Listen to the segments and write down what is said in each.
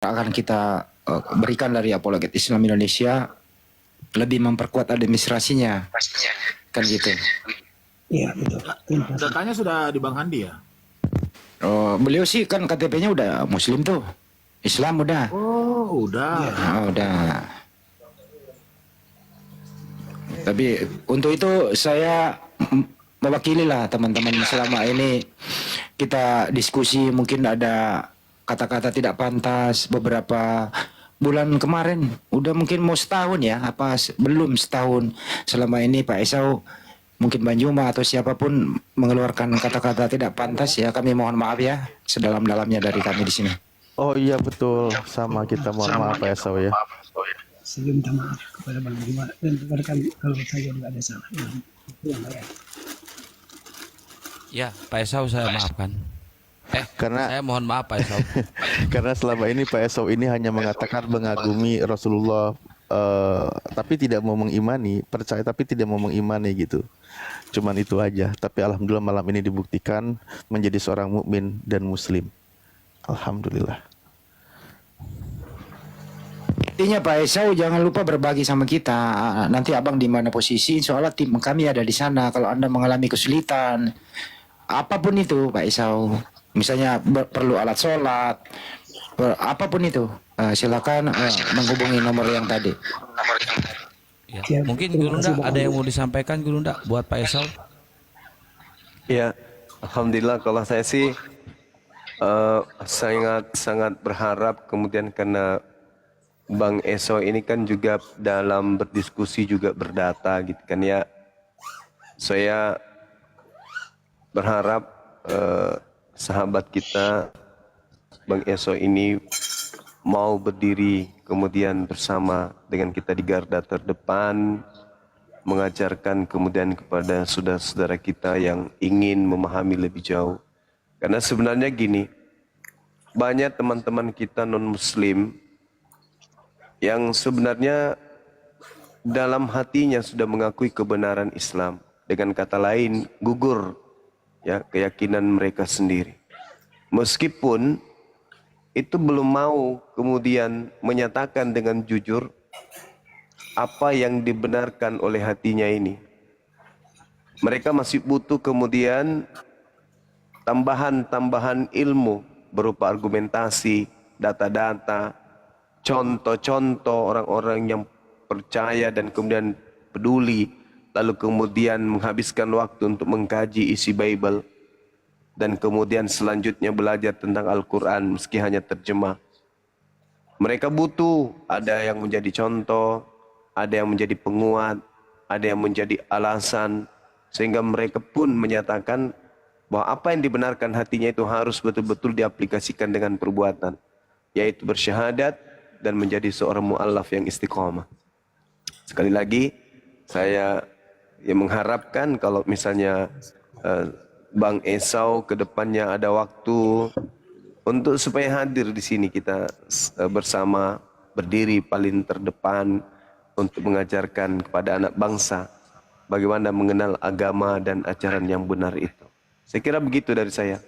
akan kita berikan dari Apologet Islam Indonesia lebih memperkuat administrasinya, kan gitu. Iya betul. Datanya sudah di Bang Handi ya? Beliau sih kan KTP-nya udah Muslim tuh, Islam udah. Oh udah. Udah. Tapi untuk itu saya mewakili lah teman-teman selama ini kita diskusi, mungkin ada kata-kata tidak pantas beberapa bulan kemarin, udah mungkin mau setahun ya, apa belum setahun selama ini Pak Esau, mungkin Bang Juma atau siapapun mengeluarkan kata-kata tidak pantas ya, kami mohon maaf ya sedalam-dalamnya dari kami di sini. Oh iya betul, sama kita mohon maaf Pak Esau ya. Saya minta maaf kepada Bang Juma dan kepada kami kalau saya juga ada salah. Ya, Pak Esau saya maafkan. Karena saya mohon maaf Pak Esau. karena selama ini Pak Esau ini hanya mengatakan mengagumi Rasulullah, tapi tidak mau mengimani, percaya tapi tidak mau mengimani gitu. Cuman itu aja. Tapi alhamdulillah malam ini dibuktikan menjadi seorang mukmin dan muslim. Alhamdulillah. Intinya Pak Esau jangan lupa berbagi sama kita. Nanti abang di mana posisi, soalnya tim kami ada di sana. Kalau Anda mengalami kesulitan, apapun itu Pak Esau, misalnya perlu alat sholat, apapun itu, silakan menghubungi nomor yang tadi. Ya, mungkin Guru Nda ada yang mau disampaikan Guru Nda buat Pak Esau? Ya, alhamdulillah kalau saya sih sangat berharap, kemudian karena Bang Esau ini kan juga dalam berdiskusi juga berdata gitu kan ya. Saya berharap sahabat kita Bang Esau ini mau berdiri kemudian bersama dengan kita di garda terdepan, mengajarkan kemudian kepada saudara-saudara kita yang ingin memahami lebih jauh. Karena sebenarnya gini, banyak teman-teman kita non-muslim yang sebenarnya dalam hatinya sudah mengakui kebenaran Islam. Dengan kata lain, gugur ya keyakinan mereka sendiri. Meskipun itu belum mau kemudian menyatakan dengan jujur apa yang dibenarkan oleh hatinya ini. Mereka masih butuh kemudian tambahan-tambahan ilmu berupa argumentasi, data-data, contoh-contoh orang-orang yang percaya dan kemudian peduli, lalu kemudian menghabiskan waktu untuk mengkaji isi Bible, dan kemudian selanjutnya belajar tentang Al-Quran meski hanya terjemah. Mereka butuh ada yang menjadi contoh, ada yang menjadi penguat, ada yang menjadi alasan, sehingga mereka pun menyatakan bahwa apa yang dibenarkan hatinya itu harus betul-betul diaplikasikan dengan perbuatan, yaitu bersyahadat dan menjadi seorang mu'allaf yang istiqamah. Sekali lagi, saya mengharapkan kalau misalnya Bang Esau ke depannya ada waktu untuk supaya hadir di sini kita bersama berdiri paling terdepan untuk mengajarkan kepada anak bangsa bagaimana mengenal agama dan ajaran yang benar itu. Saya kira begitu dari saya.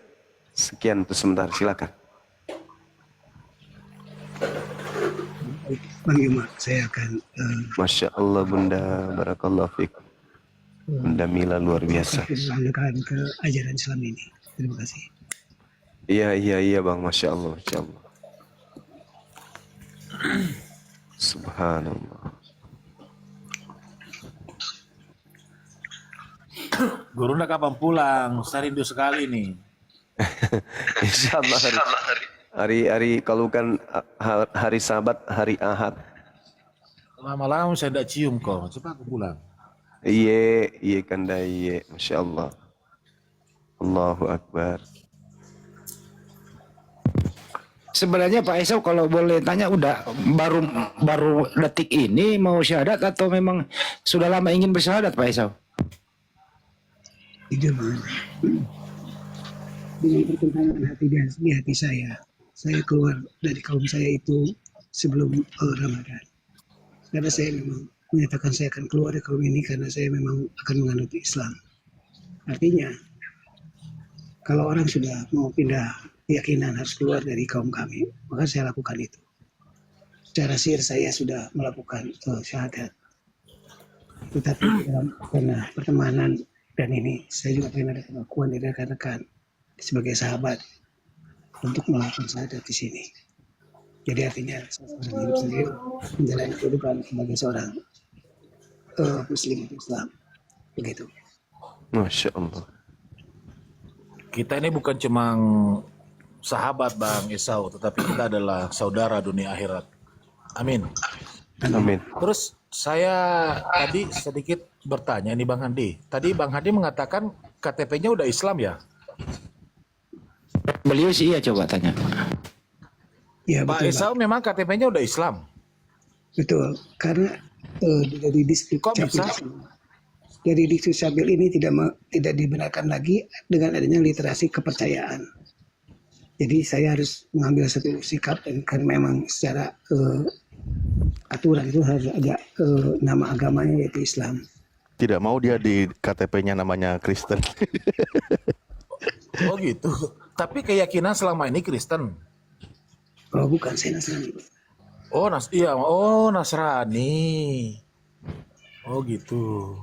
Sekian untuk sementara, silakan. Bang Juma, saya akan Masya Allah Bunda, Barakallahu fiik. Bunda Mila luar biasa. mengenalkan ke ajaran Islam ini. Terima kasih. Iya Bang, Masya Allah, Masya Allah. Subhanallah. Guru Nda kapan pulang? Saya rindu sekali nih. Insya Allah hari kalau kan hari Sabat, hari Ahad. Lama-lama saya tidak cium kok. Cepat aku pulang. Iya kanda iya, Masya Allah. Allahu Akbar. Sebenarnya Pak Esau kalau boleh tanya, udah baru detik ini mau syahadat atau memang sudah lama ingin bersyahadat Pak Esau? Itu dengan pertentangan hati di hati saya keluar dari kaum saya itu sebelum Ramadan. Karena saya memang menyatakan saya akan keluar dari kaum ini karena saya memang akan menganut Islam. Artinya, kalau orang sudah mau pindah keyakinan harus keluar dari kaum kami, maka saya lakukan itu. Secara sir saya sudah melakukan syahadat. Tetapi karena pertemanan dan ini, saya juga pengen ada pengakuan dari rekan-rekan sebagai sahabat untuk melakukan syahadat di sini. Jadi artinya seorang hidup sendiri menjalani kehidupan sebagai seorang muslim Islam. Begitu. Masya Allah. Kita ini bukan cuma sahabat Bang Esau, tetapi kita adalah saudara dunia akhirat. Amin. Amin. Terus saya tadi sedikit bertanya nih Bang Handi. Tadi Bang Handi mengatakan KTP-nya udah Islam ya? Beliau sih iya, coba tanya. Ya, Pak betul, Esau memang KTP-nya udah Islam. Betul. Karena dari distrik Kok bisa? dari distrik Syabil ini tidak dibenarkan lagi dengan adanya literasi kepercayaan. Jadi saya harus mengambil satu sikap dan kan memang secara aturan itu harus ada nama agamanya yaitu Islam. Tidak mau dia di KTP-nya namanya Kristen. Oh gitu. Tapi keyakinan selama ini Kristen. Oh bukan, saya Nasrani. Oh Nasrani. Oh gitu.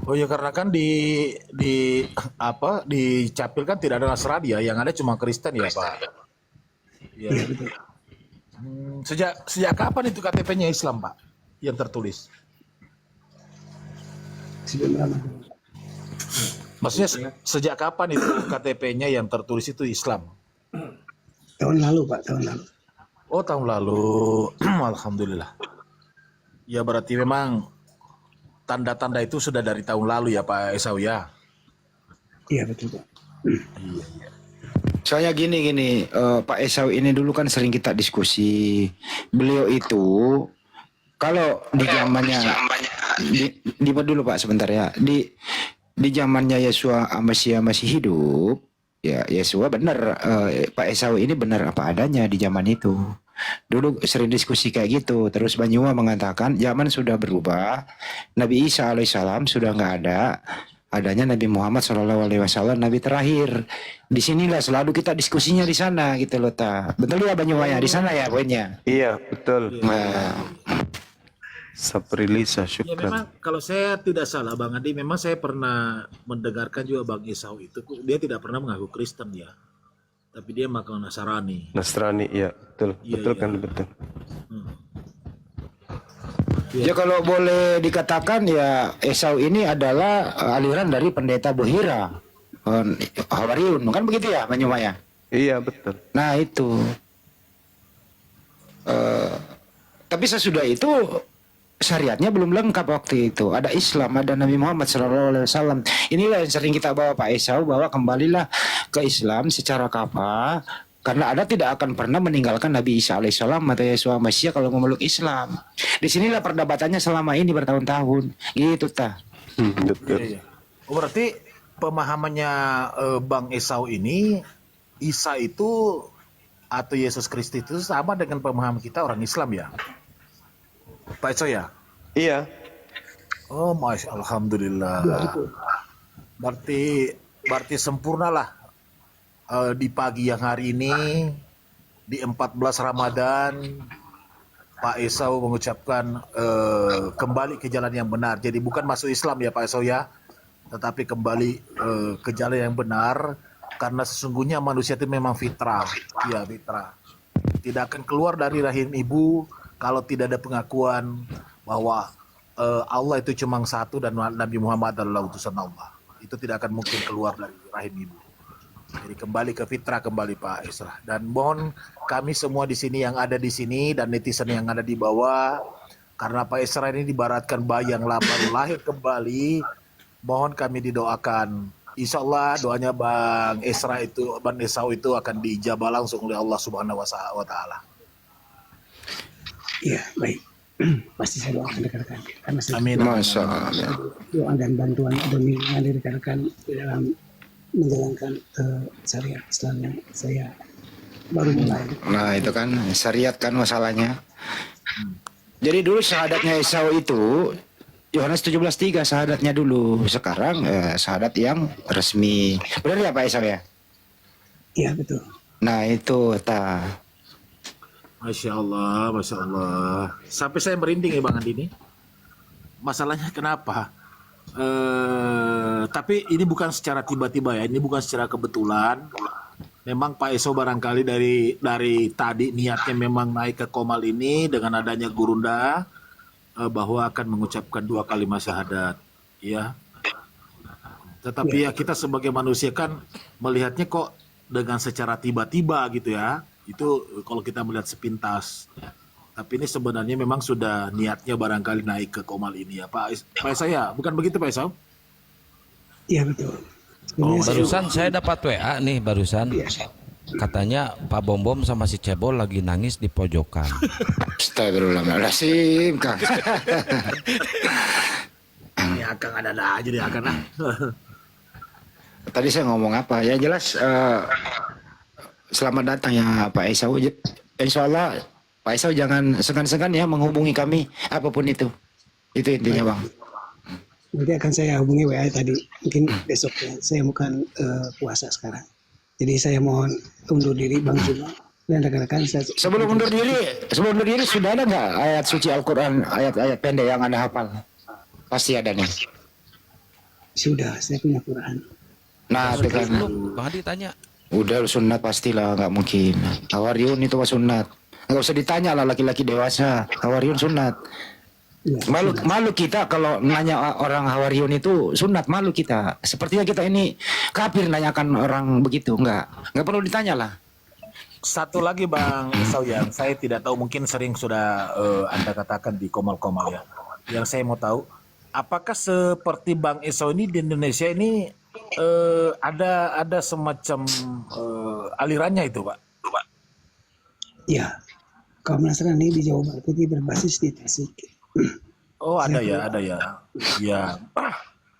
Oh ya karena kan di Capil kan tidak ada Nasrani ya, yang ada cuma Kristen ya Pak. Iya Ya. betul. Sejak kapan itu KTP-nya Islam Pak yang tertulis? Sebelum Ramadan. Maksudnya sejak kapan itu KTP-nya yang tertulis itu Islam? Tahun lalu Pak, tahun lalu. Oh tahun lalu. Alhamdulillah. Ya berarti memang tanda-tanda itu sudah dari tahun lalu ya Pak Esau ya. Iya betul Pak. Soalnya gini, Pak Esau ini dulu kan sering kita diskusi. Beliau itu kalau di zamannya di dulu Pak sebentar ya. Di zamannya Yesua masih hidup, ya Yesua benar, Pak Esau ini benar apa adanya di zaman itu. Dulu sering diskusi kayak gitu. Terus Banyua mengatakan zaman sudah berubah. Nabi Isa alaihissalam sudah nggak ada. Adanya Nabi Muhammad SAW, Nabi terakhir. Disinilah selalu kita diskusinya di sana gitu loh ta. Betul ya Banyua ya di sana ya poinnya. Iya, betul. Nah, Ya Saprilisa, syukran. memang kalau saya tidak salah Bang Adi, memang saya pernah mendengarkan juga Bang Esau itu, dia tidak pernah mengaku Kristen ya. Tapi dia mengaku Nasrani. Nasrani, iya, betul. Iya, Betul iya. kan, betul. ya kalau boleh dikatakan ya Esau ini adalah aliran dari pendeta Bohira. Hawariun, kan begitu ya Banyua ya? Iya, betul. Nah itu. Tapi sesudah itu syariatnya belum lengkap waktu itu. Ada Islam, ada Nabi Muhammad SAW. Inilah yang sering kita bawa Pak Esau, bahwa kembalilah ke Islam secara kafah. Karena Anda tidak akan pernah meninggalkan Nabi Isa alaihissalam atau Yesua Masya kalau memeluk Islam. Disinilah perdebatannya selama ini bertahun-tahun. Gitu ta. Betul. Iya, iya. Oh, berarti pemahamannya Bang Esau ini, Isa itu atau Yesus Kristus itu sama dengan pemahaman kita orang Islam ya? Pak Esau ya? Iya, Oh, Masya Alhamdulillah. Berarti sempurnalah di pagi yang hari ini di 14 Ramadan Pak Esau mengucapkan kembali ke jalan yang benar. Jadi bukan masuk Islam ya Pak Esau ya, tetapi kembali ke jalan yang benar karena sesungguhnya manusia itu memang fitrah. Ya, fitrah. Tidak akan keluar dari rahim ibu kalau tidak ada pengakuan bahwa Allah itu cuma satu dan Nabi Muhammad adalah utusan Allah. Itu tidak akan mungkin keluar dari rahim ibu. Jadi kembali ke fitrah, kembali Pak Esra. Dan mohon kami semua di sini yang ada di sini dan netizen yang ada di bawah, karena Pak Esra ini dibaratkan bayi yang baru lahir kembali, mohon kami didoakan. Insya Allah doanya Bang Esra itu, Bang Esau itu akan dijabah langsung oleh Allah Subhanahu wa Ta'ala. Iya baik. Pasti saya doakan rekan-rekan. Karena saya Amin. Masya Allah. doa dan bantuan demi dari rekan-rekan di dalam menjalankan syariat Islam yang saya baru mulai. Nah itu kan syariat kan masalahnya. Jadi dulu syahadatnya Esau itu Yohanes 17:3 syahadatnya dulu. Sekarang syahadat yang resmi. Benar ya Pak Esau ya? Iya betul. Nah itu ta. Masya Allah, Masya Allah. Sampai saya merinding ya Bang Andi ini. Masalahnya kenapa? Tapi ini bukan secara tiba-tiba ya, ini bukan secara kebetulan. Memang Pak Eso barangkali dari tadi niatnya memang naik ke Komal ini dengan adanya Gurunda bahwa akan mengucapkan 2 kalimat syahadat, ya. Tetapi ya kita sebagai manusia kan melihatnya kok dengan secara tiba-tiba gitu ya. Itu kalau kita melihat sepintas. Tapi ini sebenarnya memang sudah niatnya barangkali naik ke Komal ini ya Pak Eso ya, bukan begitu Pak Eso? Iya betul. Oh, Sebenarnya saya- Barusan saya dapat WA nih barusan. Katanya Pak Bom Bom sama si Cebol lagi nangis di pojokan. Astagfirullahaladzim, Kang. Ini akan ada aja deh akan. Tadi saya ngomong apa? Ya jelas selamat datang ya Pak Esau. Insya Allah Pak Esau jangan segan-segan ya menghubungi kami apapun itu. Itu intinya Bang. Nanti akan saya hubungi WA tadi. Mungkin besok ya. Saya bukan puasa sekarang. Jadi saya mohon undur diri Bang Juma dan rekan-rekan saya. Sebelum undur diri sudah ada nggak ayat suci Al-Quran, ayat-ayat pendek yang Anda hafal? Pasti ada nih. Sudah, saya punya Quran. Nah, itu kan. Belum, Bang Adi tanya. Udah sunat pastilah, nggak mungkin. Hawariun itu mah sunat. Nggak usah ditanya lah laki-laki dewasa. Hawariun sunat. Ya, Malu kita kalau nanya orang Hawariun itu sunat, malu kita. Sepertinya kita ini kafir nanyakan orang begitu. Nggak perlu ditanya lah. Satu lagi Bang Esau yang saya tidak tahu mungkin sering sudah Anda katakan di Komal-Komal ya. Yang saya mau tahu, apakah seperti Bang Esau ini di Indonesia ini ada semacam alirannya itu Pak? ya. Kaum Nasrani di Jawa Barat itu berbasis di Tasik. Oh ada ya. Ya,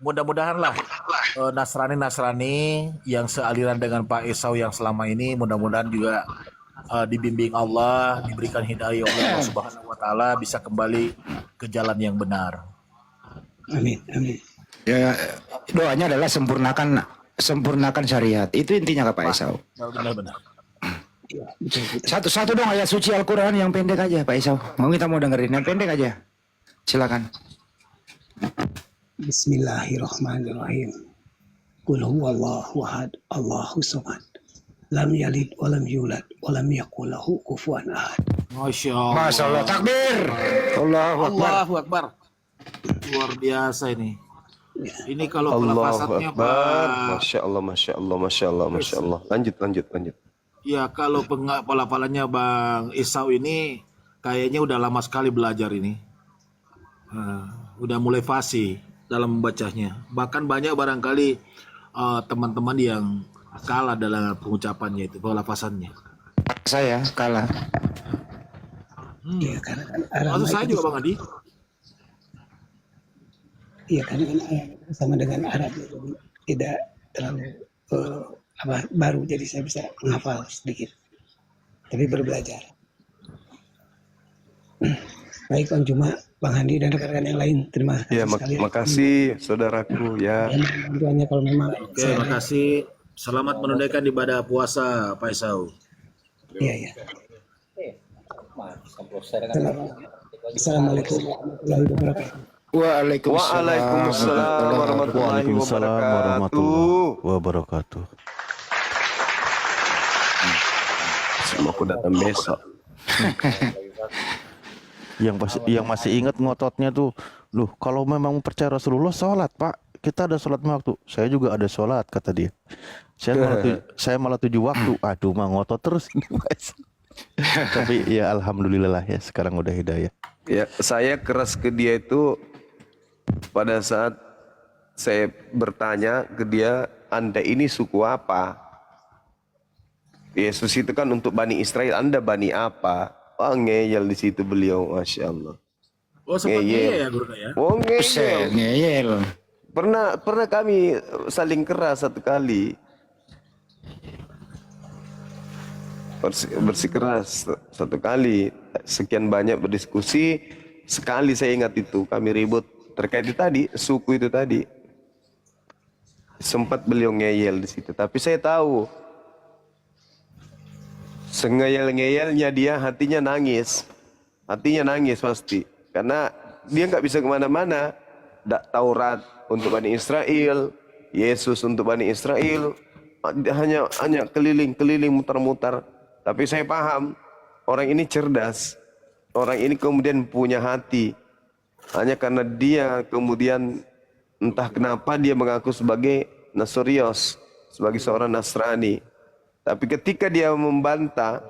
mudah-mudahan lah Nasrani yang sealiran dengan Pak Esau yang selama ini mudah-mudahan juga dibimbing Allah, diberikan hidayah oleh Allah Subhanahu Wa Taala bisa kembali ke jalan yang benar. Amin, amin. Ya, doanya adalah sempurnakan syariat. Itu intinya Pak Esau. Benar-benar. Ya, betul. Satu dong ayat suci Al-Quran yang pendek aja Pak Esau. Kita mau dengerin yang pendek aja. Silakan. Bismillahirrahmanirrahim. Qul huwallahu ahad, Allahus samad. Lam yalid wa lam yulad wa lam yakul lahu kufuwan ahad. Masya Allah. Masya Allah, takbir. Allahu Akbar. Allahu Akbar. Luar biasa ini. Ya. Ini kalau Allahu pelafasannya Akbar. Pak. Masya Allah, Masya Allah, Masya Allah, Masya Allah. Lanjut. Ya kalau pelafalannya Bang Esau ini kayaknya udah lama sekali belajar ini. Udah mulai fasih dalam membacanya. Bahkan banyak barangkali teman-teman yang kalah dalam pengucapannya itu, pelafasannya. Saya kalah. Ya, karena kan Arama Maksud saya itu juga Bang Adi. iya karena kan sama dengan Arab ya, jadi tidak terlalu baru, jadi saya bisa menghafal sedikit. Tapi berbelajar. Baik Bang Juma, Bang Handi dan rekan-rekan yang lain, terima kasih Ya, sekali. makasih saudaraku ya. Dan bantuannya kalau memang Oke, makasih. Selamat menunaikan ibadah puasa Pak Esau. Iya. Assalamualaikum warahmatullahi wabarakatuh. Waalaikumsalam warahmatullahi Waalaikumsalam warahmatullahi wabarakatuh. Semoga aku datang besok. Yang masih ingat ngototnya tuh, loh kalau memang percaya Rasulullah sholat Pak, kita ada sholat 5 waktu. Saya juga ada sholat kata dia. Saya malah 7 waktu. Aduh mah ngotot terus ini Mas. Tapi ya alhamdulillah ya sekarang udah hidayah. Ya, saya keras ke dia itu pada saat saya bertanya ke dia, Anda ini suku apa? Yesus itu kan untuk Bani Israel, Anda Bani apa? Wah ngeyel di situ beliau, Masya Allah. Oh sepertinya ya Guru ya. Oh Buset, ngeyel. ngeyel. Pernah kami saling keras satu kali. Bersikeras satu kali, sekian banyak berdiskusi, sekali saya ingat itu kami ribut terkait itu tadi, suku itu tadi. Sempat beliau ngeyel di situ, tapi saya tahu Sengeyel-ngeyelnya dia hatinya nangis. Hatinya nangis pasti. Karena dia nggak bisa kemana-mana. Taurat untuk Bani Israel, Yesus untuk Bani Israel, hanya keliling-keliling mutar-mutar. Tapi saya paham, orang ini cerdas. Orang ini kemudian punya hati. Hanya karena dia kemudian entah kenapa dia mengaku sebagai Nasorios, sebagai seorang Nasrani. Tapi ketika dia membantah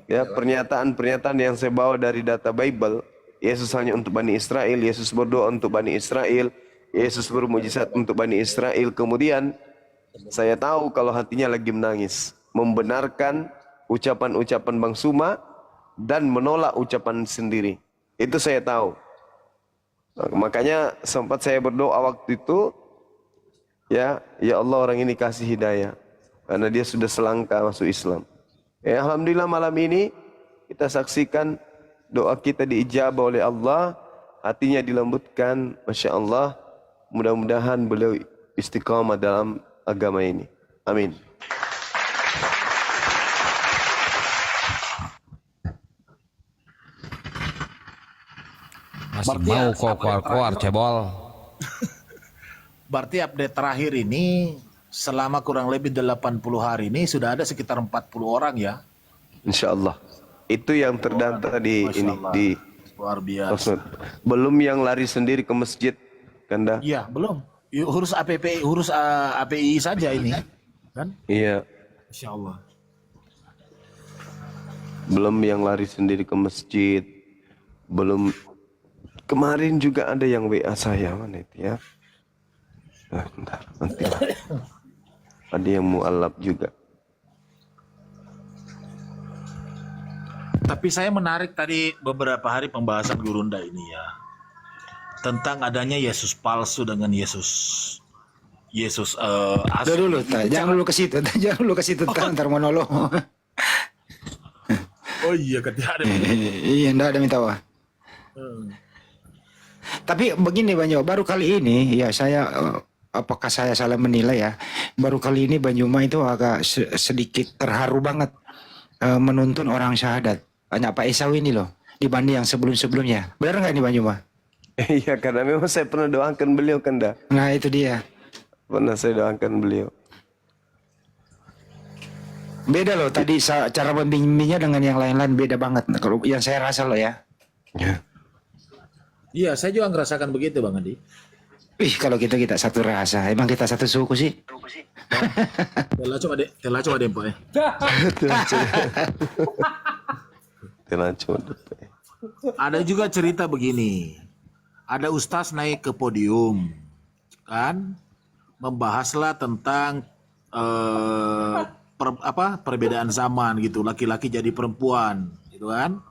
ya pernyataan-pernyataan yang saya bawa dari data Bible, Yesus hanya untuk Bani Israel, Yesus berdoa untuk Bani Israel, Yesus bermujizat untuk Bani Israel. Kemudian saya tahu kalau hatinya lagi menangis, membenarkan ucapan-ucapan Bang Suma dan menolak ucapan sendiri. Itu saya tahu. Makanya sempat saya berdoa waktu itu, ya Allah, orang ini kasih hidayah karena dia sudah selangkah masuk Islam. Alhamdulillah malam ini kita saksikan doa kita diijabah oleh Allah, hatinya dilembutkan, Masya Allah. Mudah-mudahan beliau istiqamah dalam agama ini. Amin. Masih mau kok keluar cebol. Berarti update terakhir ini selama kurang lebih 80 hari ini sudah ada sekitar 40 orang ya. Insya Allah. Itu yang terdata di Masya ini Allah. di Luar biasa. Sosmed. Belum yang lari sendiri ke masjid, Kanda. Iya, belum. Urus APPI, urus API saja ini. Kan? Iya. Insya Allah. Belum yang lari sendiri ke masjid. Belum. Kemarin juga ada yang WA saya, mana itu ya? Bentar, nanti lah. Ada yang mu'alaf juga. Tapi saya menarik tadi beberapa hari pembahasan Gurunda ini ya. Tentang adanya Yesus palsu dengan Yesus Udah asli. dulu, jangan dulu ke situ, jangan dulu ke situ, ntar monolog. Oh iya, ketika ada. Iya, enggak ada minta wah. Tapi begini Bang Jo, baru kali ini ya saya apakah saya salah menilai ya, baru kali ini Bang Juma itu agak sedikit terharu banget menuntun orang syahadat. Banyak Pak Esau ini loh dibanding yang sebelum-sebelumnya. Benar nggak ini Bang Juma? Iya, karena memang saya pernah doakan beliau, Kanda. Nah itu dia. Pernah saya doakan beliau. Beda loh tadi cara membimbingnya dengan yang lain-lain beda banget. Kalau yang saya rasa loh ya. Iya, saya juga ngerasakan begitu Bang Andi. Wih kalau kita satu rasa, emang kita satu suku sih. Telah coba dempo ya. Ada juga cerita begini. Ada ustaz naik ke podium, kan, membahaslah tentang perbedaan zaman gitu, laki-laki jadi perempuan, gitu kan.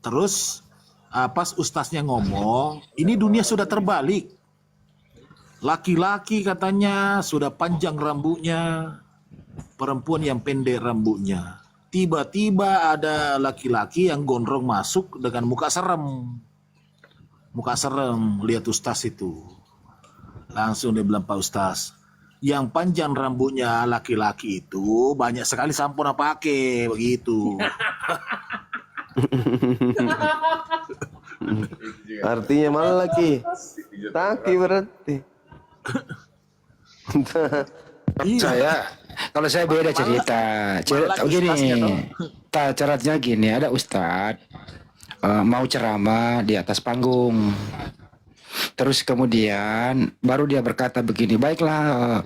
Terus pas ustaznya ngomong, ini dunia sudah terbalik. Laki-laki katanya sudah panjang rambutnya, perempuan yang pendek rambutnya. Tiba-tiba ada laki-laki yang gondrong masuk dengan muka serem. Muka serem, lihat ustaz itu. Langsung dia bilang, Pak Ustaz, yang panjang rambutnya laki-laki itu banyak sekali sampurna pakai, begitu. Artinya malah lagi. Taki berarti. Kalau saya beda cerita. Gini, caranya gini, ada ustadz mau ceramah di atas panggung. Terus kemudian baru dia berkata begini, baiklah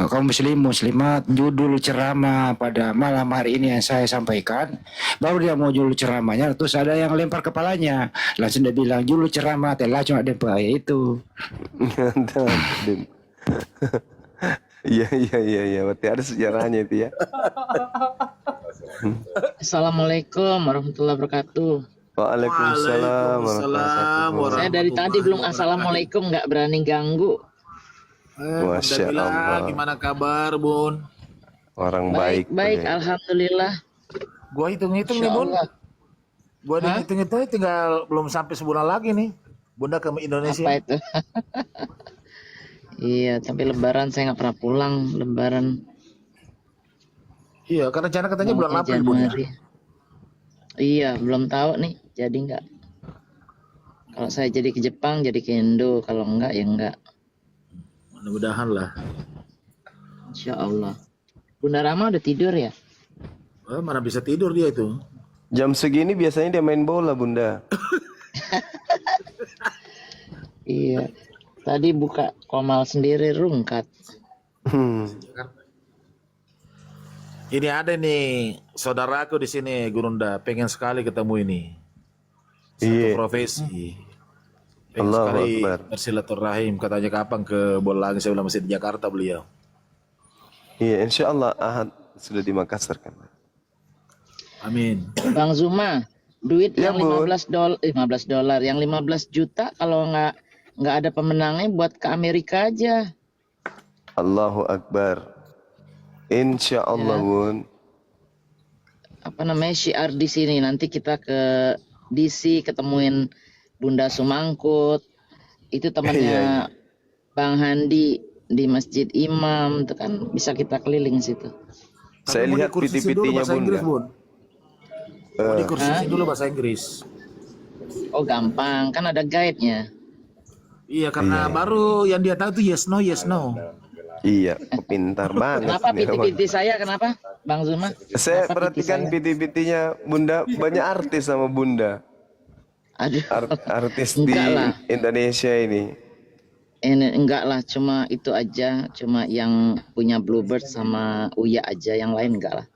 kaum muslimat, judul ceramah pada malam hari ini yang saya sampaikan. Baru dia mau judul ceramahnya, terus ada yang lempar kepalanya. Langsung dia bilang, judul ceramah telah cuma dempa itu. Iya, berarti ada sejarahnya itu ya. Assalamualaikum warahmatullahi wabarakatuh. Waalaikumsalam warahmatullahi wabarakatuh. Saya dari tadi belum assalamualaikum, nggak berani ganggu. Masya Bunda Bila, Allah. gimana kabar Bun? Orang Baik, baik. alhamdulillah. Gua hitung-hitung nih Insya Bun. Allah. Gua hitung-hitung tinggal belum sampai sebulan lagi nih. Bunda ke Indonesia. Apa itu? Iya, tapi Lebaran saya nggak pernah pulang. Lebaran. Iya, karena rencana katanya Mau bulan ke April, Bun. Ya? Januari. Iya, belum tahu nih. Jadi nggak. Kalau saya jadi ke Jepang, jadi ke Indo. Kalau enggak, ya enggak. Mudah-mudahan lah. Insya Allah. Bunda Rama udah tidur ya? Mana bisa tidur dia itu. Jam segini biasanya dia main bola, Bunda. Iya. Tadi buka komal sendiri rungkat. Ini ada nih saudaraku di sini, Gurunda. Pengen sekali ketemu ini. Satu Iya. profesi. Pengen Allahu sekali Akbar. bersilaturahim. Katanya kapan ke Bolang? Saya bilang masih di Jakarta beliau. Iya, insya Allah Ahad sudah di Makassar kan. Amin. Bang Zuma, duit Ya, yang Bun. $15, yang 15 juta kalau nggak ada pemenangnya buat ke Amerika aja. Allahu Akbar. Insya Allah, Ya. Bun. Apa namanya syiar di sini, nanti kita ke DC ketemuin Bunda Sumangkut, itu Iya, temannya Bang Handi di Masjid Imam, itu kan bisa kita keliling situ. Saya Tapi mau lihat dikursusin dulu piti-pitinya, bahasa Inggris, Bunda. Bun. Mau dikursusin dulu bahasa Inggris. Oh gampang, kan ada guide-nya. Iya, karena baru yang dia tahu tuh yes no, yes no. Iya, pintar banget. Kenapa nih, Abang. piti-piti saya, kenapa Bang Zuma? Saya Kenapa piti perhatikan saya? piti-pitinya Bunda, banyak artis sama Bunda. Aduh, Artis di enggak lah. Indonesia ini. Ini enggak lah, cuma itu aja, cuma yang punya Bluebird sama Uya aja, yang lain enggak lah.